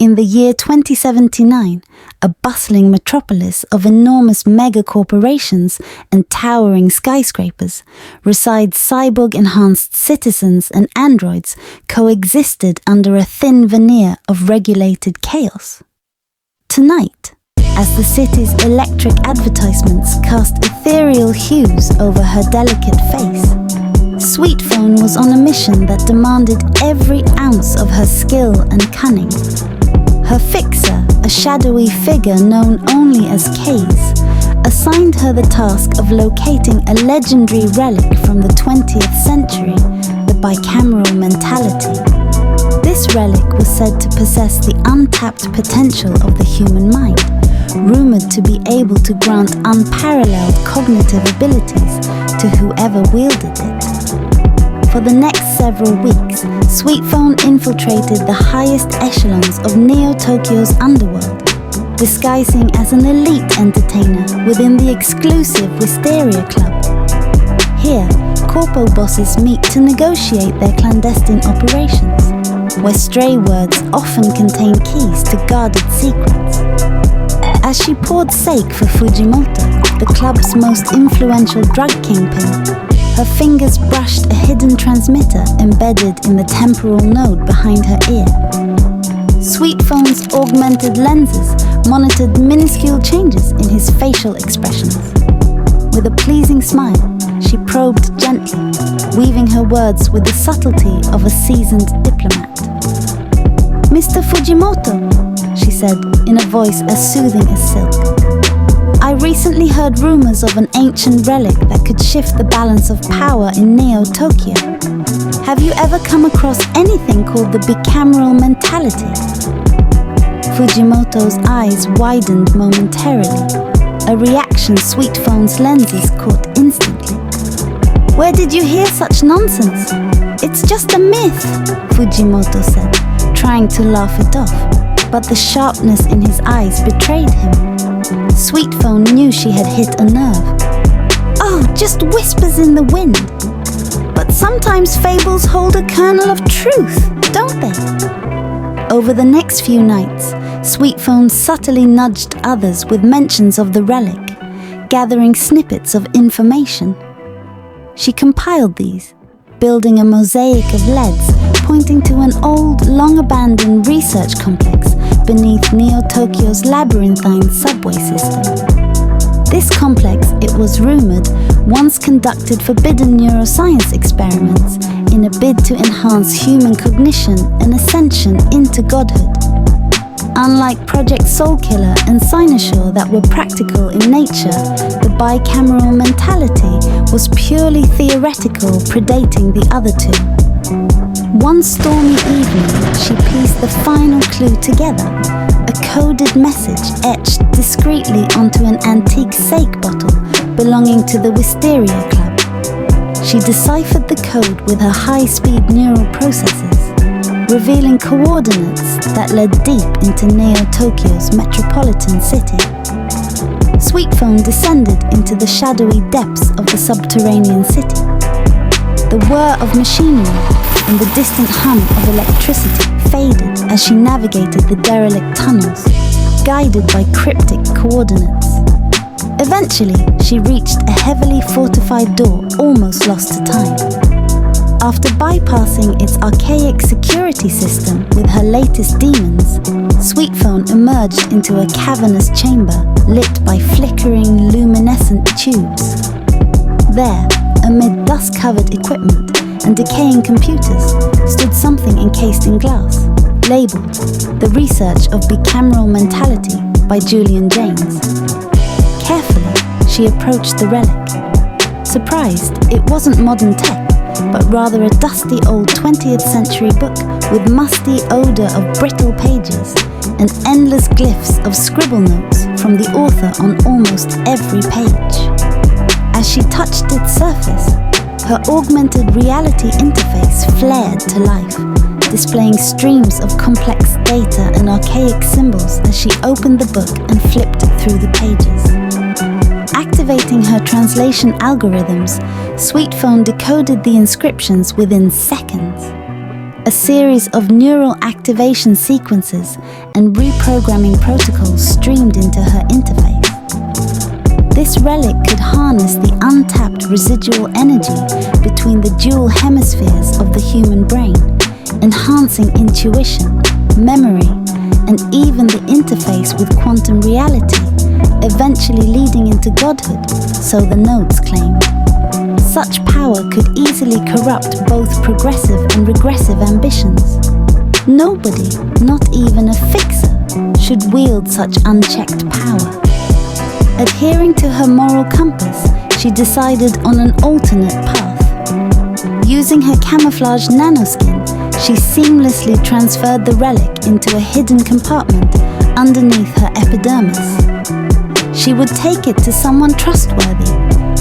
In the year 2079, a bustling metropolis of enormous megacorporations and towering skyscrapers, reside cyborg-enhanced citizens and androids coexisted under a thin veneer of regulated chaos. Tonight, as the city's electric advertisements cast ethereal hues over her delicate face, Sweetphone was on a mission that demanded every ounce of her skill and cunning. Her fixer, a shadowy figure known only as Kaze, assigned her the task of locating a legendary relic from the 20th century, the bicameral mentality. This relic was said to possess the untapped potential of the human mind, rumored to be able to grant unparalleled cognitive abilities to whoever wielded it. For the next several weeks, Sweetphone infiltrated the highest echelons of Neo-Tokyo's underworld, disguising as an elite entertainer within the exclusive Wisteria Club. Here, corpo bosses meet to negotiate their clandestine operations, where stray words often contain keys to guarded secrets. As she poured sake for Fujimoto, the club's most influential drug kingpin, her fingers brushed a hidden transmitter embedded in the temporal node behind her ear. Sweetphone's augmented lenses monitored minuscule changes in his facial expressions. With a pleasing smile, she probed gently, weaving her words with the subtlety of a seasoned diplomat. "Mr. Fujimoto," she said in a voice as soothing as silk, "I recently heard rumors of an ancient relic that could shift the balance of power in Neo-Tokyo. Have you ever come across anything called the bicameral mentality?" Fujimoto's eyes widened momentarily, a reaction Sweetphone's lenses caught instantly. "Where did you hear such nonsense? It's just a myth," Fujimoto said, trying to laugh it off, but the sharpness in his eyes betrayed him. Sweetphone knew she had hit a nerve. "Oh, just whispers in the wind. But sometimes fables hold a kernel of truth, don't they?" Over the next few nights, Sweetphone subtly nudged others with mentions of the relic, gathering snippets of information. She compiled these, building a mosaic of LEDs pointing to an old, long-abandoned research complex beneath Neo-Tokyo's labyrinthine subway system. This complex, it was rumored, once conducted forbidden neuroscience experiments in a bid to enhance human cognition and ascension into godhood. Unlike Project Soulkiller and Cynosure that were practical in nature, the bicameral mentality was purely theoretical, predating the other two. One stormy evening, she pieced the final clue together, a coded message etched discreetly onto an antique sake bottle belonging to the Wisteria Club. She deciphered the code with her high-speed neural processors, revealing coordinates that led deep into Neo-Tokyo's metropolitan city. Sweetphone descended into the shadowy depths of the subterranean city. The whir of machinery and the distant hum of electricity faded as she navigated the derelict tunnels, guided by cryptic coordinates. Eventually, she reached a heavily fortified door almost lost to time. After bypassing its archaic security system with her latest demons, Sweetphone emerged into a cavernous chamber lit by flickering luminescent tubes. There, amid dust-covered equipment and decaying computers, stood something encased in glass, labeled "The Research of Bicameral Mentality" by Julian James. Carefully, she approached the relic. Surprised, it wasn't modern tech, but rather a dusty old 20th century book with musty odor of brittle pages and endless glyphs of scribble notes from the author on almost every page. As she touched its surface, her augmented reality interface flared to life, displaying streams of complex data and archaic symbols as she opened the book and flipped through the pages. Activating her translation algorithms, Sweetphone decoded the inscriptions within seconds. A series of neural activation sequences and reprogramming protocols streamed into her interface. This relic could harness the untapped residual energy between the dual hemispheres of the human brain, enhancing intuition, memory, and even the interface with quantum reality, eventually leading into godhood, so the nodes claimed. Such power could easily corrupt both progressive and regressive ambitions. Nobody, not even a fixer, should wield such unchecked power. Adhering to her moral compass, she decided on an alternate path. Using her camouflage nanoskin, she seamlessly transferred the relic into a hidden compartment underneath her epidermis. She would take it to someone trustworthy,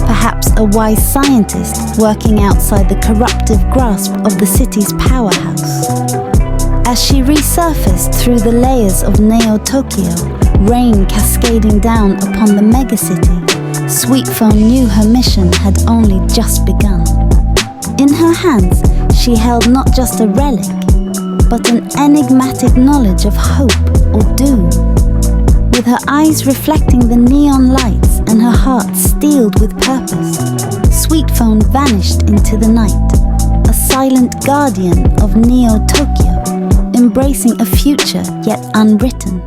perhaps a wise scientist working outside the corruptive grasp of the city's powerhouse. As she resurfaced through the layers of Neo-Tokyo, rain cascading down upon the megacity, Sweetphone knew her mission had only just begun. In her hands, she held not just a relic, but an enigmatic knowledge of hope or doom. With her eyes reflecting the neon lights and her heart steeled with purpose, Sweetphone vanished into the night, a silent guardian of Neo-Tokyo, embracing a future yet unwritten.